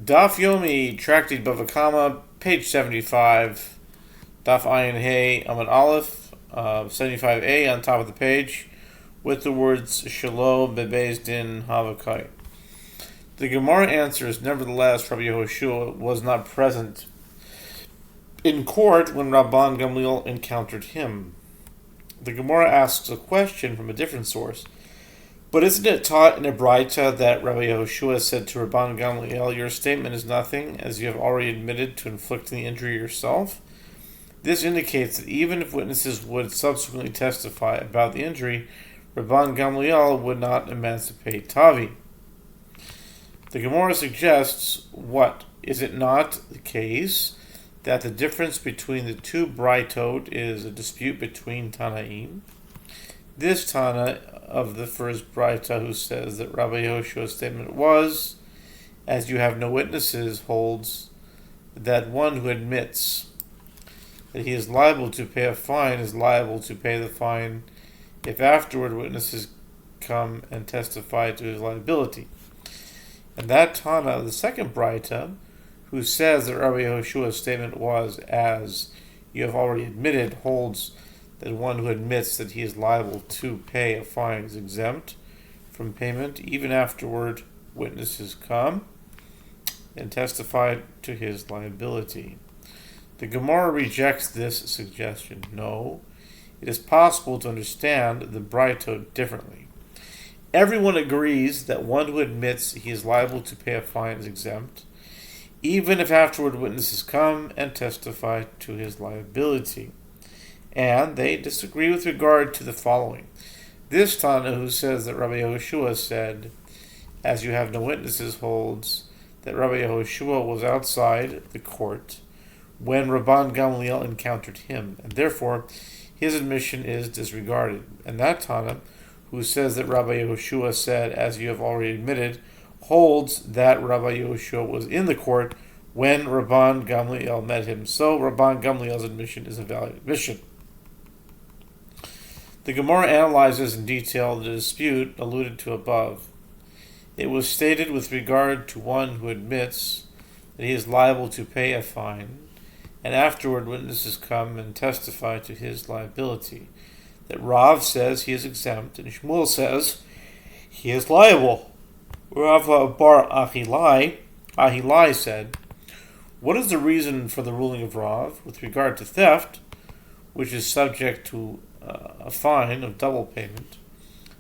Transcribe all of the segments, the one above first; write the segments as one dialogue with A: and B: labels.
A: Daf Yomi, Tractate Bava, page 75. Daf Ayin Hey, Amud Aleph, 75a on top of the page, with the words Shalom Bebeis Din Havakai. The Gemara answers, nevertheless, Rabbi Yehoshua was not present in court when Rabban Gamliel encountered him. The Gemara asks a question from a different source. But isn't it taught in a Braita that Rabbi Yehoshua said to Rabban Gamliel, "Your statement is nothing, as you have already admitted to inflicting the injury yourself"? This indicates that even if witnesses would subsequently testify about the injury, Rabban Gamliel would not emancipate Tavi. The Gemara suggests, what? Is it not the case that the difference between the two Braitot is a dispute between Tanaim? This Tana of the first Braita, who says that Rabbi Yehoshua's statement was, "As you have no witnesses," holds that one who admits that he is liable to pay a fine is liable to pay the fine if afterward witnesses come and testify to his liability. And that Tana of the second Braita, who says that Rabbi Yehoshua's statement was, "As you have already admitted," holds that one who admits that he is liable to pay a fine is exempt from payment even afterward witnesses come and testify to his liability. The Gemara rejects this suggestion. No, it is possible to understand the Braito differently. Everyone agrees that one who admits he is liable to pay a fine is exempt, even if afterward witnesses come and testify to his liability. And they disagree with regard to the following. This Tana, who says that Rabbi Yehoshua said, "As you have no witnesses," holds that Rabbi Yehoshua was outside the court when Rabban Gamliel encountered him, and therefore his admission is disregarded. And that Tana, who says that Rabbi Yehoshua said, "As you have already admitted," holds that Rabbi Yehoshua was in the court when Rabban Gamliel met him. So Rabban Gamliel's admission is a valid admission. The Gemara analyzes in detail the dispute alluded to above. It was stated with regard to one who admits that he is liable to pay a fine, and afterward witnesses come and testify to his liability, that Rav says he is exempt, and Shmuel says he is liable. Rav bar Ahilai said, "What is the reason for the ruling of Rav with regard to theft, which is subject to a fine of double payment?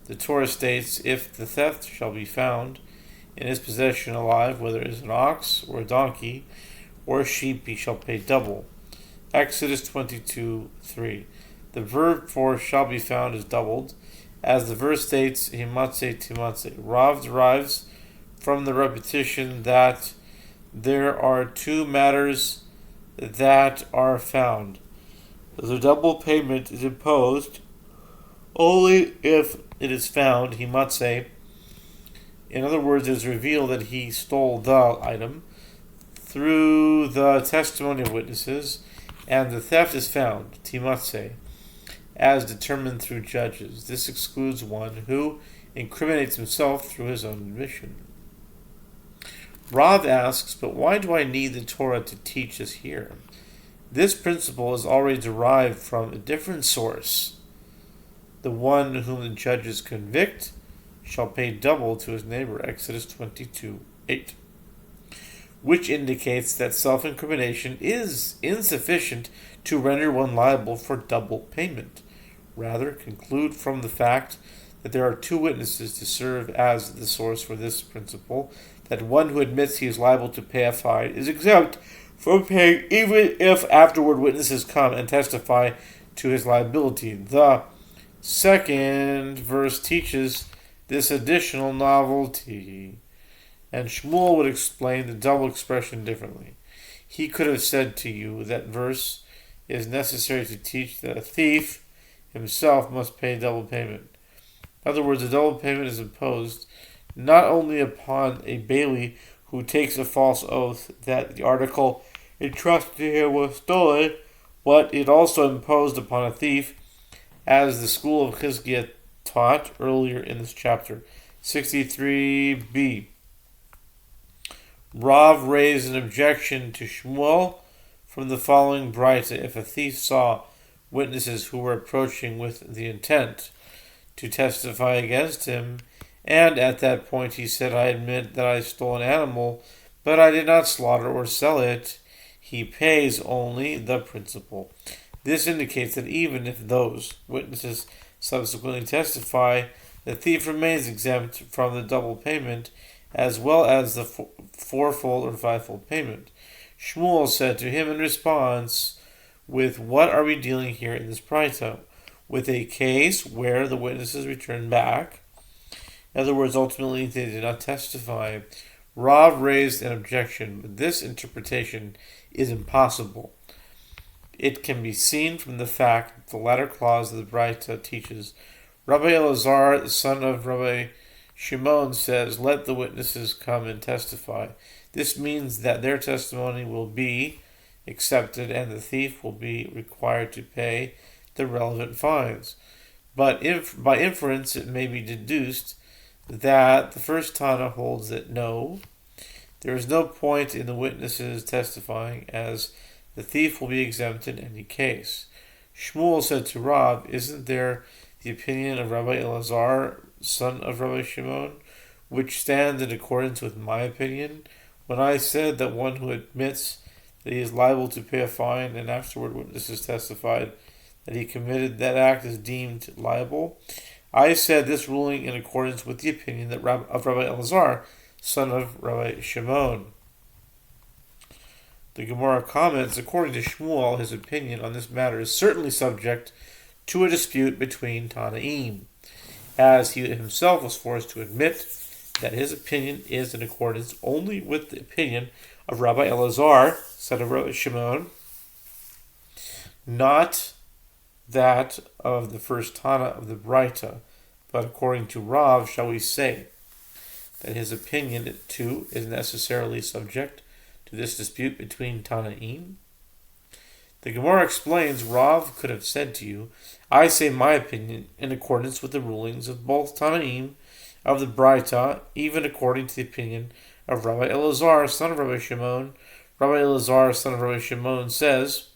A: The Torah states, if the theft shall be found in his possession alive, whether it is an ox or a donkey or a sheep, he shall pay double." Exodus 22:3. The verb for "shall be found" is doubled, as the verse states, himatze timatze. Rav derives from the repetition that there are two matters that are found. The double payment is imposed only if it is found, himatze. In other words, it is revealed that he stole the item through the testimony of witnesses, and the theft is found, timatze, as determined through judges. This excludes one who incriminates himself through his own admission. Rav asks, but why do I need the Torah to teach us here? This principle is already derived from a different source. The one whom the judges convict shall pay double to his neighbor, Exodus 22:8, which indicates that self-incrimination is insufficient to render one liable for double payment. Rather, conclude from the fact that there are two witnesses to serve as the source for this principle, that one who admits he is liable to pay a fine is exempt from paying even if afterward witnesses come and testify to his liability. The second verse teaches this additional novelty, and Shmuel would explain the double expression differently. He could have said to you that verse is necessary to teach that a thief himself must pay double payment. In other words, a double payment is imposed not only upon a bailee who takes a false oath that the article entrusted to him was stolen, but it also imposed upon a thief, as the school of Chizkiah taught earlier in this chapter. 63b. Rav raised an objection to Shmuel from the following Braita. If a thief saw witnesses who were approaching with the intent to testify against him, and at that point he said, I admit that I stole an animal, but I did not slaughter or sell it, he pays only the principal. This indicates that even if those witnesses subsequently testify, the thief remains exempt from the double payment as well as the fourfold or fivefold payment. Shmuel said to him in response, with what are we dealing here in this Braita? With a case where the witnesses returned back. In other words, ultimately they did not testify. Rav raised an objection, but this interpretation is impossible. It can be seen from the fact that the latter clause of the Braita teaches Rabbi Elazar, son of Rabbi Shimon, says, let the witnesses come and testify. This means that their testimony will be accepted and the thief will be required to pay the relevant fines. But by inference, it may be deduced that the first Tana holds that no, there is no point in the witnesses testifying, as the thief will be exempt in any case. Shmuel said to Rav, isn't there the opinion of Rabbi Elazar, son of Rabbi Shimon, which stands in accordance with my opinion? When I said that one who admits that he is liable to pay a fine and afterward witnesses testified that he committed that act is deemed liable, I said this ruling in accordance with the opinion of Rabbi Elazar, son of Rabbi Shimon. The Gemara comments, according to Shmuel, his opinion on this matter is certainly subject to a dispute between Tanaim, as he himself was forced to admit that his opinion is in accordance only with the opinion of Rabbi Elazar, son of Rabbi Shimon, not that of the first Tana of the Braita, but according to Rav, shall we say that his opinion too is necessarily subject to this dispute between Tanaim? The Gemara explains, Rav could have said to you, I say my opinion in accordance with the rulings of both Tanaim of the Braita, even according to the opinion of Rabbi Elazar, son of Rabbi Shimon. Rabbi Elazar, son of Rabbi Shimon, says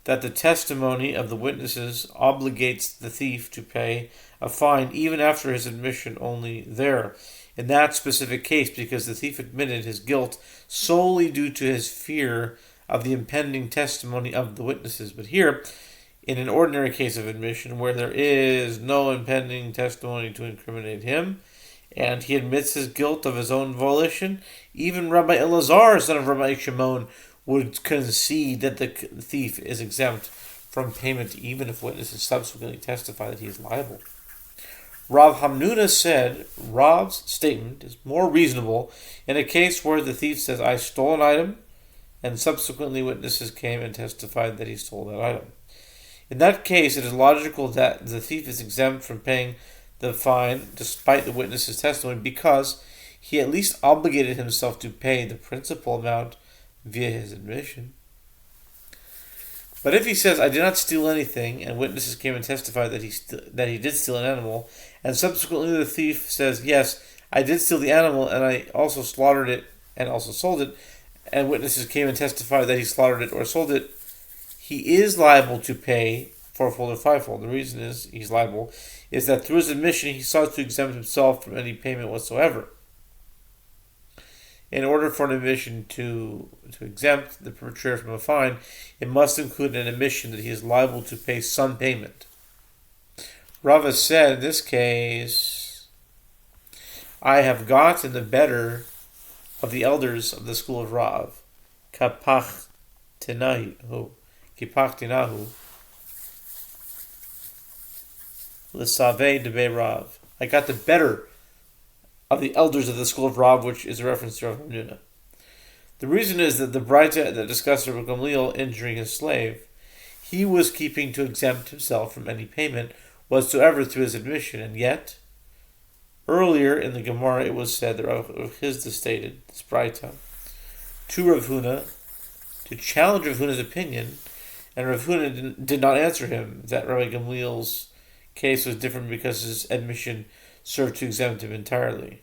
A: that the testimony of the witnesses obligates the thief to pay a fine even after his admission only there. In that specific case, because the thief admitted his guilt solely due to his fear of the impending testimony of the witnesses. But here, in an ordinary case of admission where there is no impending testimony to incriminate him, and he admits his guilt of his own volition, even Rabbi Elazar, son of Rabbi Shimon, would concede that the thief is exempt from payment even if witnesses subsequently testify that he is liable. Rav Hamnuna said Rav's statement is more reasonable in a case where the thief says, I stole an item, and subsequently witnesses came and testified that he stole that item. In that case, it is logical that the thief is exempt from paying the fine despite the witness's testimony because he at least obligated himself to pay the principal amount via his admission. But if he says, I did not steal anything, and witnesses came and testified that he did steal an animal, and subsequently the thief says, yes, I did steal the animal, and I also slaughtered it and also sold it, and witnesses came and testified that he slaughtered it or sold it, he is liable to pay fourfold or fivefold. The reason is he's liable is that through his admission he sought to exempt himself from any payment whatsoever. In order for an admission to exempt the perpetrator from a fine, it must include an admission that he is liable to pay some payment. Rava said, in this case, I have gotten the better of the elders of the school of Rav. Kipach tinahu. L'saveh debe Rav. I got the better of the elders of the school of Rav, which is a reference to Rav Hamnuna. The reason is that the Braita that discussed Rabbi Gamliel injuring his slave, he was keeping to exempt himself from any payment whatsoever through his admission, and yet, earlier in the Gemara it was said that Rav Chisda stated, this Braita, to Rav Huna, to challenge Rav Huna's opinion, and Rav Huna did not answer him, that Rabbi Gamliel's case was different because his admission served to exempt him entirely.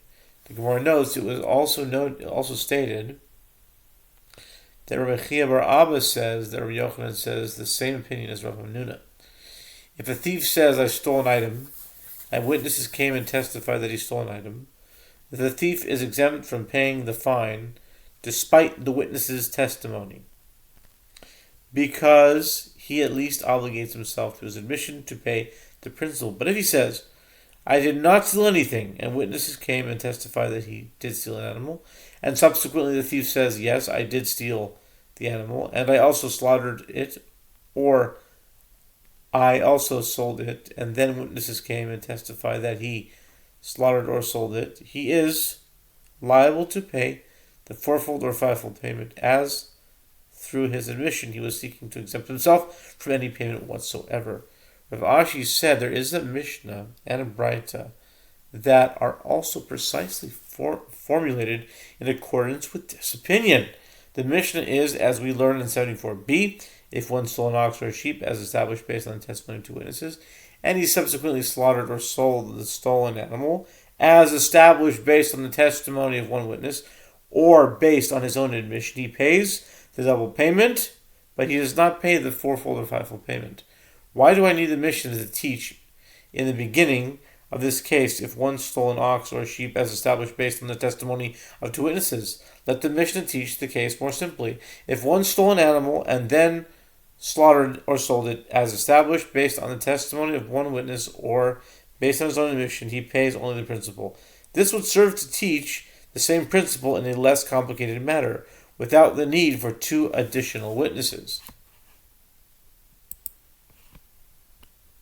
A: The Gemara notes it was also stated that Rabbi Chia bar Abba says that Rabbi Yochanan says the same opinion as Rabbi Nuna. If a thief says, I stole an item, and witnesses came and testified that he stole an item, the thief is exempt from paying the fine despite the witness's testimony, because he at least obligates himself to his admission to pay the principal. But if he says, I did not steal anything, and witnesses came and testified that he did steal an animal, and subsequently the thief says, yes, I did steal the animal, and I also slaughtered it, or I also sold it, and then witnesses came and testified that he slaughtered or sold it, he is liable to pay the fourfold or fivefold payment, as through his admission he was seeking to exempt himself from any payment whatsoever. Rav Ashi said there is a Mishnah and a Braita that are also precisely formulated in accordance with this opinion. The Mishnah is, as we learn in 74b, if one stole an ox or a sheep, as established based on the testimony of two witnesses, and he subsequently slaughtered or sold the stolen animal, as established based on the testimony of one witness, or based on his own admission, he pays the double payment, but he does not pay the fourfold or fivefold payment. Why do I need the Mishnah to teach in the beginning of this case if one stole an ox or a sheep as established based on the testimony of two witnesses? Let the Mishnah teach the case more simply. If one stole an animal and then slaughtered or sold it as established based on the testimony of one witness or based on his own admission, he pays only the principal. This would serve to teach the same principle in a less complicated matter, without the need for two additional witnesses.